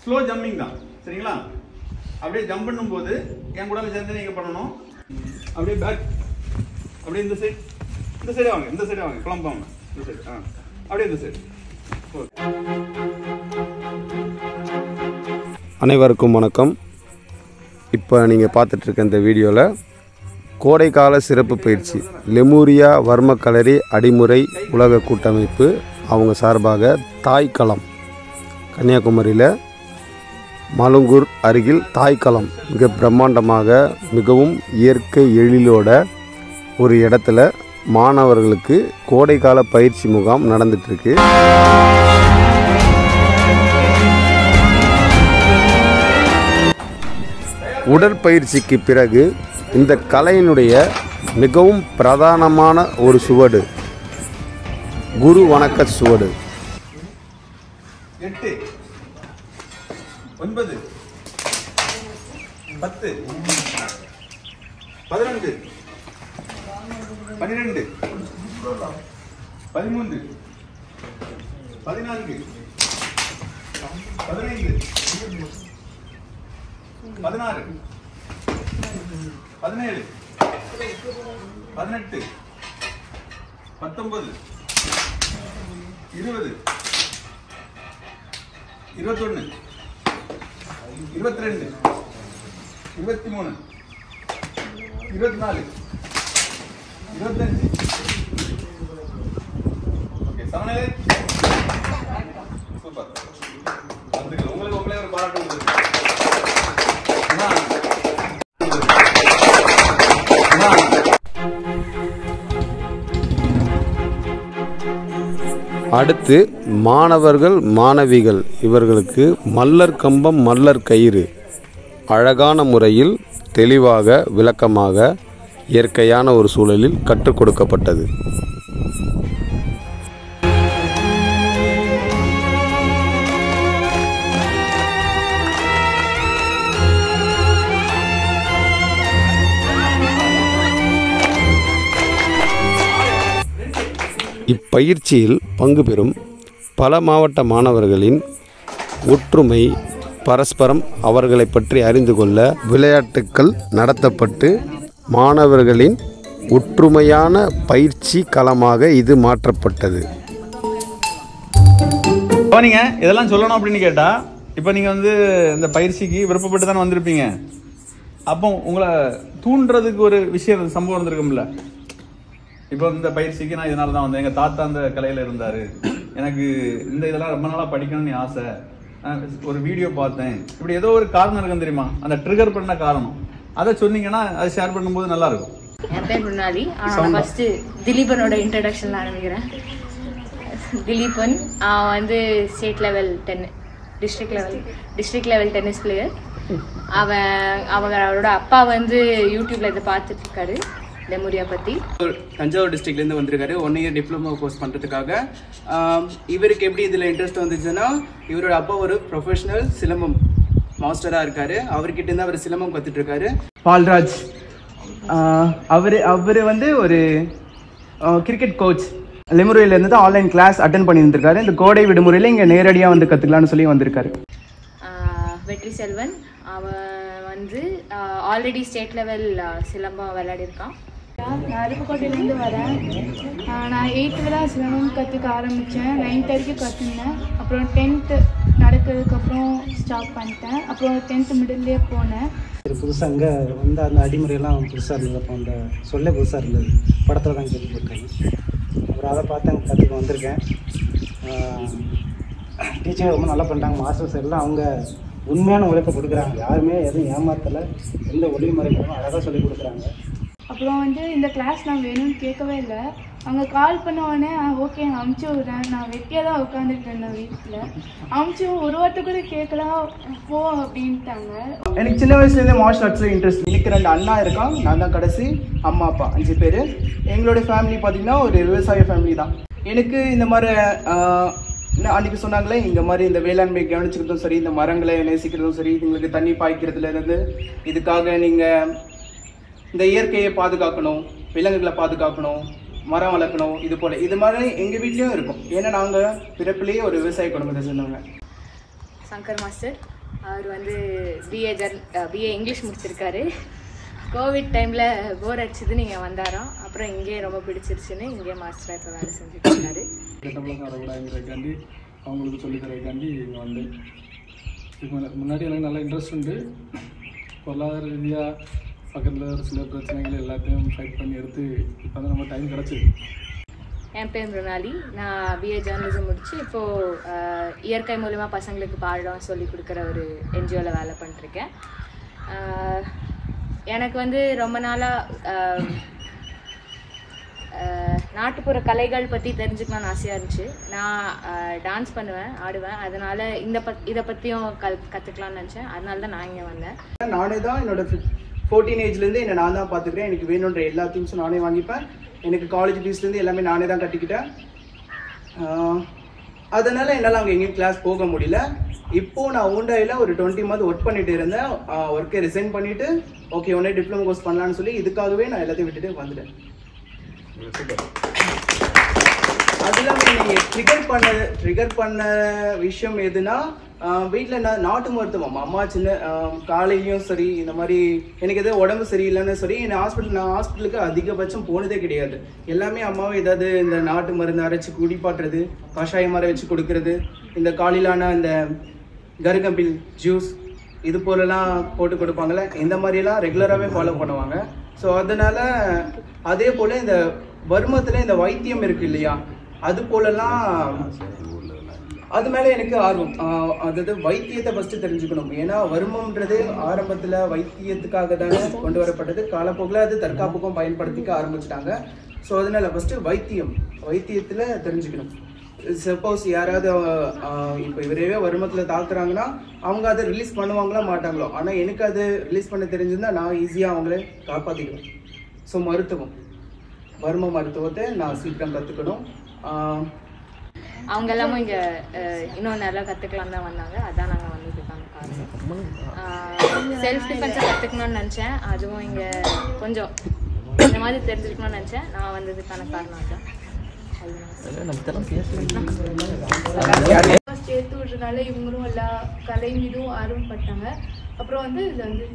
Slow jumping தான் சரிங்களா. அப்படியே ஜம்ப் பண்ணும்போது என் கூட சேர்ந்து நீங்க பண்ணணும். அப்படியே பேக், அப்படியே இந்த சைடு வாங்க, இந்த சைடு வாங்க, குழம்பாங்க இந்த சைடு. அப்படியே இந்த சைடு. அனைவருக்கும் வணக்கம். இப்போ நீங்கள் பார்த்துட்ருக்க இந்த வீடியோவில் கோடைக்கால சிறப்பு பயிற்சி லெமூரியா வர்ம களரி அடிமுறை உலக கூட்டமைப்பு அவங்க சார்பாக தாய்க்களம் கன்னியாகுமரியில் மலங்கூர் அருகில் தாய்க்களம் மிக பிரம்மாண்டமாக மிகவும் இயற்கை எழிலோட ஒரு இடத்துல மாணவர்களுக்கு கோடைக்கால பயிற்சி முகாம் நடந்துகிட்ருக்கு. உடற்பயிற்சிக்கு பிறகு இந்த கலையினுடைய மிகவும் பிரதானமான ஒரு சுவடு குரு வணக்க சுவடு. 8 9 10 11 12 13 14 15 16 17 18 19 20 21 22 23 24 25 ஓகே சமநிலை சூப்பர். அதுக்கு உங்களுக்கு உங்களே ஒரு பாராட்டு கொடுங்க. அடுத்து மாணவர்கள் மாணவிகள் இவர்களுக்கு மல்லர் கம்பம் மல்லர் கயிறு அழகான முறையில் தெளிவாக விளக்கமாக இயற்கையான ஒரு சூழலில் கற்றுக் கொடுக்கப்பட்டது. இப்பயிற்சியில் பங்கு பெறும் பல மாவட்ட மாணவர்களின் ஒற்றுமை பரஸ்பரம் அவர்களை பற்றி அறிந்து கொள்ள விளையாட்டுக்கள் நடத்தப்பட்டு மாணவர்களின் ஒற்றுமையான பயிற்சி களமாக இது மாற்றப்பட்டது. நீங்க இதெல்லாம் சொல்லணும் அப்படின்னு கேட்டா இப்போ நீங்க வந்து இந்த பயிற்சிக்கு விருப்பப்பட்டு தானே வந்திருப்பீங்க. அப்போ உங்களை தூண்டுறதுக்கு ஒரு விஷயம் சம்பவம் இருந்திருக்கும்ல. இப்போ இந்த பயிற்சிக்கு நான் இதனால தான் வந்தேன், எங்கள் தாத்தா அந்த கலையில் இருந்தார், எனக்கு இந்த இதெல்லாம் ரொம்ப நாளாக படிக்கணும்னு ஆசை, ஒரு வீடியோ பார்த்தேன், இப்படி ஏதோ ஒரு காரணம் இருக்குன்னு தெரியுமா, அந்த ட்ரிகர் பண்ண காரணம் அதை சொன்னீங்கன்னா அதை ஷேர் பண்ணும்போது நல்லா இருக்கும். என் பேர் முன்னாடி ஃபர்ஸ்ட் திலீபனோட இன்ட்ரடக்ஷன்ல ஆரம்பிக்கிறேன். திலீபன் வந்து state level district level tennis player. அவரோட அப்பா வந்து யூடியூப்ல இதை பார்த்துட்டு இருக்காரு லெமூரியா பற்றி. தஞ்சாவூர் டிஸ்ட்ரிக்ட்லேருந்து வந்திருக்காரு 1 இயர் டிப்ளமோ கோர்ஸ் பண்ணுறதுக்காக. இவருக்கு எப்படி இதில் இன்ட்ரெஸ்ட் வந்துச்சுன்னா, இவரோட அப்பா ஒரு ப்ரொஃபஷனல் சிலம்பம் மாஸ்டராக இருக்கார். அவர்கிட்டேருந்து அவர் சிலம்பம் கற்றுட்ருக்காரு. பால்ராஜ் அவர் வந்து ஒரு கிரிக்கெட் கோச். லெமூரியாவிலேருந்து தான் ஆன்லைன் கிளாஸ் அட்டன் பண்ணியிருந்திருக்காரு. இந்த கோடை விடுமுறையில் இங்கே நேரடியாக வந்து கற்றுக்கலான்னு சொல்லி வந்திருக்காரு. வெற்றி செல்வன் அவன் வந்து ஆல்ரெடி ஸ்டேட் லெவல் சிலம்பம் விளையாடிருக்கான். நான் அருப்புக்கோட்டையிலேருந்து வரேன். நான் 8th தான் சிலம்பம் கற்றுக்க ஆரம்பித்தேன். 9th வரைக்கும் கற்றுனேன். அப்புறம் 10th நடக்கிறதுக்கப்புறம் ஸ்டாப் பண்ணிட்டேன். அப்புறம் 10th மிடில்லே போனேன். புதுசாக அங்கே வந்து அந்த அடிமுறையெல்லாம் புதுசாக இருந்தது. அப்போ அந்த சொல்லே புதுசாக இருந்தது. படத்தில் தான் கேள்விப்பட்டேன். அப்புறம் அதை பார்த்து அங்கே கற்றுக்க வந்திருக்கேன். டீச்சர் ரொம்ப நல்லா பண்ணிட்டாங்க. மாஸ்டர்ஸ் எல்லாம் அவங்க உண்மையான உழைப்பை கொடுக்குறாங்க. யாருமே எதுவும் ஏமாத்தலை. எந்த ஒளிமுறைகளும் அழகாக சொல்லி கொடுக்குறாங்க. அப்புறம் வந்து இந்த கிளாஸ் நான் வேணும்னு கேட்கவே இல்லை. அவங்க கால் பண்ண உடனே ஓகே நான் அமுச்சு விட்றேன். நான் வெட்டியாக தான் உட்காந்துட்டு இருந்தேன் வீட்டில். அமுச்சு ஒரு வார்த்தை கூட கேட்கலாம் போ அப்படின்ட்டாங்க. எனக்கு சின்ன வயசுலேருந்தே மார்ஷல் ஆர்ட்ஸில் இன்ட்ரெஸ்ட். எனக்கு 2 அண்ணா இருக்கான். நான் தான் கடைசி. அம்மா அப்பா 5 பேர். எங்களுடைய ஃபேமிலி பார்த்திங்கன்னா ஒரு விவசாய ஃபேமிலி தான். எனக்கு இந்த மாதிரி அன்றைக்கி சொன்னாங்களே, இந்த மாதிரி இந்த வேளாண்மை கவனிச்சுக்கிறதும் சரி, இந்த மரங்களை நேசிக்கிறதும் சரி, உங்களுக்கு தண்ணி பாய்க்கிறதுலேருந்து இதுக்காக நீங்கள் இந்த இயற்கையை பாதுகாக்கணும், விலங்குகளை பாதுகாக்கணும், மரம் வளர்க்கணும், இது போல் இது மாதிரி எங்கள் வீட்லேயும் இருக்கும். ஏன்னா நாங்கள் பிறப்பிலேயே ஒரு விவசாய குடும்பத்தை சேர்ந்தவங்க. சங்கர் மாஸ்டர். அவர் வந்து பிஏ இங்கிலீஷ் முடிச்சிருக்காரு. கோவிட் டைமில் போர் அடிச்சதுன்னு இங்கே வந்தாராம். அப்புறம் இங்கே ரொம்ப பிடிச்சிருச்சுன்னு இங்கே மாஸ்டராக இப்போ வேலை செஞ்சுட்டு இருக்காரு. வரக்கூடாதுங்கிறதுக்காண்டி அவங்களுக்கு சொல்லித்தரதுக்காண்டி இங்கே வந்து இப்போ முன்னாடி எனக்கு நல்ல இன்ட்ரெஸ்ட் உண்டு. பொருளாதார ரீதியாக பக்கத்தில் ஒரு சில பிரச்சனைகள் எல்லாத்தையும் ஃபைட் பண்ணி எடுத்து இப்போ வந்து நம்ம டைம் கிடச்சிது. என் பேர் மிருனாலி. நான் பிஏ ஜேர்னலிசம் முடித்து இப்போது இயற்கை மூலிமா பசங்களுக்கு பாடம் சொல்லி கொடுக்குற ஒரு என்ஜிஓவில் வேலை பண்ணிட்டுருக்கேன். எனக்கு வந்து ரொம்ப நாளாக நாட்டுப்புற கலைகள் பற்றி தெரிஞ்சுக்கணும்னு ஆசையாக இருந்துச்சு. நான் டான்ஸ் பண்ணுவேன், ஆடுவேன். அதனால் இதை பற்றியும் கற்றுக்கலான்னு நினச்சேன். அதனால தான் நான் இங்கே வந்தேன். நானே தான் என்னோட 14 ஏஜ்லேருந்து என்னை நான் தான் பார்த்துக்கிறேன். எனக்கு வேணுன்ற எல்லா திங்ஸும் நானே வாங்கிப்பேன். எனக்கு காலேஜ் ஃபீஸ்லேருந்து எல்லாமே நானே தான் கட்டிக்கிட்டேன். அதனால் என்னால் அங்கே எங்கேயும் கிளாஸ் போக முடியல. இப்போது நான் ஊண்டாயில் ஒரு 20 மந்த் ஒர்க் பண்ணிட்டு இருந்தேன். ஒர்க்கை ரிசைன் பண்ணிவிட்டு ஓகே உடனே டிப்ளமோ கோர்ஸ் பண்ணலான்னு சொல்லி இதுக்காகவே நான் எல்லாத்தையும் விட்டுட்டு வந்துட்டேன். அது இல்லாமல் நீங்கள் ட்ரிகர் பண்ண விஷயம் எதுனா வீட்டில் நான் நாட்டு மருத்துவம் அம்மா சின்ன காலையிலையும் சரி இந்த மாதிரி எனக்கு எதாவது உடம்பு சரியில்லைன்னு சரி நான் ஹாஸ்பிட்டலுக்கு அதிகபட்சம் போனதே கிடையாது. எல்லாமே அம்மாவை ஏதாவது இந்த நாட்டு மருந்து அரைச்சி குடிப்பாட்டுறது, கஷாயம் அரை வச்சு கொடுக்கறது, இந்த காலையிலான இந்த கருகம்பில் ஜூஸ் இது போலலாம் போட்டு கொடுப்பாங்களே, இந்த மாதிரியெல்லாம் ரெகுலராகவே ஃபாலோ பண்ணுவாங்க. ஸோ அதனால் அதே போல் இந்த வருமத்தில் இந்த வைத்தியம் இருக்குது இல்லையா, அது போலலாம் அது மேலே எனக்கு ஆர்வம். அதாவது வைத்தியத்தை ஃபஸ்ட்டு தெரிஞ்சுக்கணும். ஏன்னா வருமன்றது ஆரம்பத்தில் வைத்தியத்துக்காக தானே கொண்டு வரப்பட்டது. காலப்போக்கில் அது தற்காப்புக்கும் பயன்படுத்திக்க ஆரம்பிச்சிட்டாங்க. ஸோ அதனால் ஃபஸ்ட்டு வைத்தியத்தில் தெரிஞ்சுக்கணும். சப்போஸ் யாராவது இப்போ இவரே வருமத்தில் தாக்குறாங்கன்னா அவங்க அதை ரிலீஸ் பண்ணுவாங்களோ மாட்டாங்களோ, ஆனால் எனக்கு அது ரிலீஸ் பண்ண தெரிஞ்சிருந்தால் நான் ஈஸியாக அவங்களே காப்பாற்றிக்குவேன். ஸோ வரும மருத்துவத்தை நான் சீக்கிரம் கற்றுக்கணும். அவங்க எல்லாமும் இங்கே இன்னும் நல்லா கற்றுக்கலாம் தான் வந்தாங்க. அதான் நாங்கள் வந்ததுக்கான காரணம். செல்ஃப் டிஃபென்ஸை கற்றுக்கணும்னு நினச்சேன். அதுவும் இங்கே கொஞ்சம் இந்த மாதிரி தெரிஞ்சுக்கணும்னு நினச்சேன். நான் வந்ததுக்கான காரணம் தான். சேர்த்து விட்றதுனால இவங்களும் எல்லா கலை மீதும் ஆர்வப்பட்டாங்க. அப்புறம் வந்து இதில் வந்து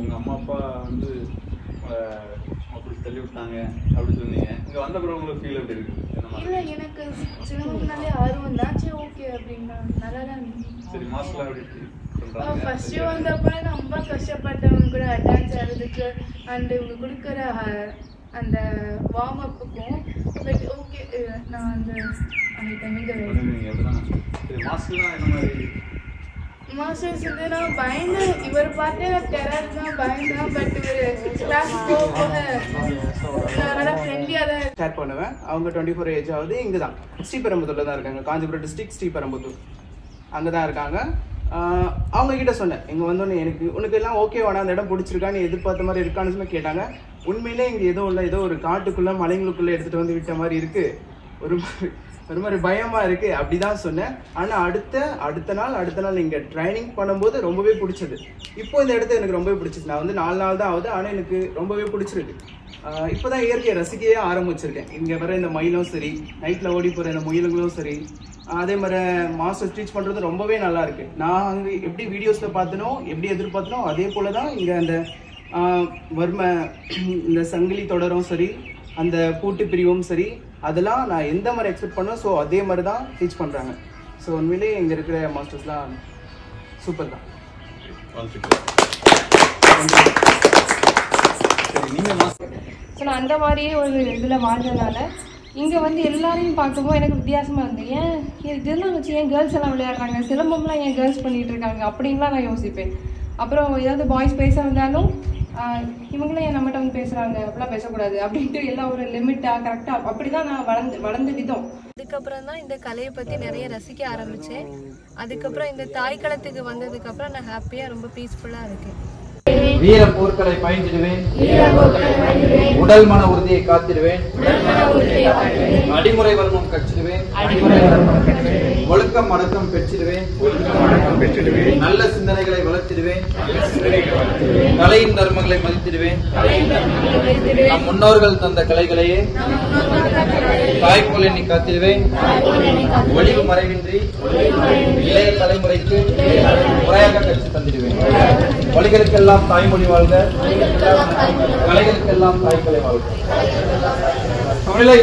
உங்கள் அம்மா அப்பா வந்து அப்படி தள்ளி விட்டாங்க அப்படி சொன்னீங்க. இங்கே வந்த பிறகு உங்களுக்கு ஃபீல் எப்படி இருக்குது? இல்லை, எனக்கு சிலம்பம்னாலே ஆர்வம் தான். சரி ஓகே அப்படின்னா நல்லா தான் இருந்துச்சு. சரி, மாஸ்டர்லாம் எப்படி ஃபஸ்ட்டு வந்தப்போ நான் ரொம்ப கஷ்டப்பட்டவங்க கூட அட்டாச் ஆகிறதுக்கு அண்ட் இவங்க கொடுக்குற அந்த வார்ம் அப்புக்கும். பட் ஓகே, நான் அந்த மாஸ்டர்ஸ் வந்து நான் பயந்து இவர் பார்த்தே நான் டெரர் தான் பயந்தேன். பட் இவர் கிளாஸ் போக நல்லா ஃப்ரெண்ட்லியாக தான் ஸ்டார்ட் பண்ணுவேன். அவங்க 24 ஏஜ் ஆகுது. இங்கே தான் ஸ்ரீபெரும்புத்தூரில் தான் இருக்காங்க. காஞ்சிபுரம் டிஸ்ட்ரிக்ட் ஸ்ரீபெரும்புத்தூர் அங்கே தான் இருக்காங்க. அவங்கக்கிட்ட சொன்னேன், இங்கே வந்தோடனே உனக்கு எல்லாம் ஓகேவானா, அந்த இடம் பிடிச்சிருக்கான்னு எதிர்பார்த்த மாதிரி இருக்கான்னு சொல்லி கேட்டாங்க. உண்மையிலே இங்கே எதுவும் இல்லை, ஏதோ ஒரு காட்டுக்குள்ளே மலைங்களுக்குள்ளே எடுத்துகிட்டு வந்து விட்ட மாதிரி இருக்குது, ஒரு மாதிரி பயமாக இருக்குது அப்படி தான் சொன்னேன். ஆனால் அடுத்த நாள் இங்கே ட்ரைனிங் பண்ணும்போது ரொம்பவே பிடிச்சது. இப்போ இந்த இடத்த எனக்கு ரொம்பவே பிடிச்சிது. நான் வந்து 4 நாள் தான் ஆகுது, ஆனால் எனக்கு ரொம்பவே பிடிச்சிருக்கு. இப்போ தான் இயற்கையை ரசிக்கையே ஆரம்பிச்சிருக்கேன். இங்கே வர இந்த மயிலும் சரி, நைட்டில் ஓடி போகிற இந்த முயலுங்களும் சரி, அதே மாதிரி மாஸ்டர் ஸ்டிச் பண்ணுறது ரொம்பவே நல்லா இருக்குது. நான் அங்கே எப்படி வீடியோஸில் பார்த்தனோ, எப்படி எதிர்பார்த்தனோ அதே போல் தான் இங்கே அந்த இந்த சங்கிலி தொடரும் சரி, அந்த பூட்டு பிரிவும் சரி, அதெல்லாம் நான் எந்த மாதிரி எக்ஸ்பெக்ட் பண்ணோம் ஸோ அதே மாதிரி தான் டீச் பண்ணுறாங்க. ஸோ உண்மையிலேயே இங்கே இருக்கிற மாஸ்டர்ஸ்லாம் சூப்பர் தான். ஸோ நான் அந்த மாதிரியே ஒரு இதில் வாழ்ந்ததுனால இங்கே வந்து எல்லாரையும் பார்க்கும்போது எனக்கு வித்தியாசமாக இருந்தது. ஏன் இதெல்லாம் வச்சு ஏன் கேர்ள்ஸ் எல்லாம் விளையாடுறாங்க, சிலம்பம்லாம் ஏன் கேர்ள்ஸ் பண்ணிகிட்டு இருக்காங்க அப்படின்லாம் நான் யோசிப்பேன். அப்புறம் ஏதாவது பாய்ஸ் பேச வந்தாலும் இவங்களாம் ஏன் நம்மகிட்ட வந்து பேசுகிறாங்க, அப்படிலாம் பேசக்கூடாது அப்படின்ட்டு எல்லாம் ஒரு லிமிட்டாக கரெக்டாக அப்படி தான் நான் வளர்ந்த விதம். அதுக்கப்புறம் தான் இந்த கலையை பற்றி நிறைய ரசிக்க ஆரம்பித்தேன். அதுக்கப்புறம் இந்த தாய்க்களத்துக்கு வந்ததுக்கப்புறம் நான் ஹாப்பியாக ரொம்ப பீஸ்ஃபுல்லாக இருக்கேன். வீர போர்க்களை பயின்றிடுவேன், உடல் மன உறுதியை காத்திடுவேன், அடிமுறை வர்மம் கற்றிடுவேன், ஒழுக்க ஒழுக்கம் அடக்கம் பெற்றிடுவேன். நல்ல சிந்தனைகளை வளர்த்திடுவேன். கலையின் தர்மங்களை மதித்திடுவேன். நம் முன்னோர்கள் தந்த கலைகளையே தாய்ப்போல் எண்ணி காத்திடுவேன். ஒளிவு மறைவின்றி இளைய தலைமுறைக்கு முறையாக கற்று தந்திடுவேன். மொழிகளுக்கெல்லாம் தாய்மொழி வாழ்க, கலைகளுக்கெல்லாம் தாய்க்கலை வாழ்க. தமிழை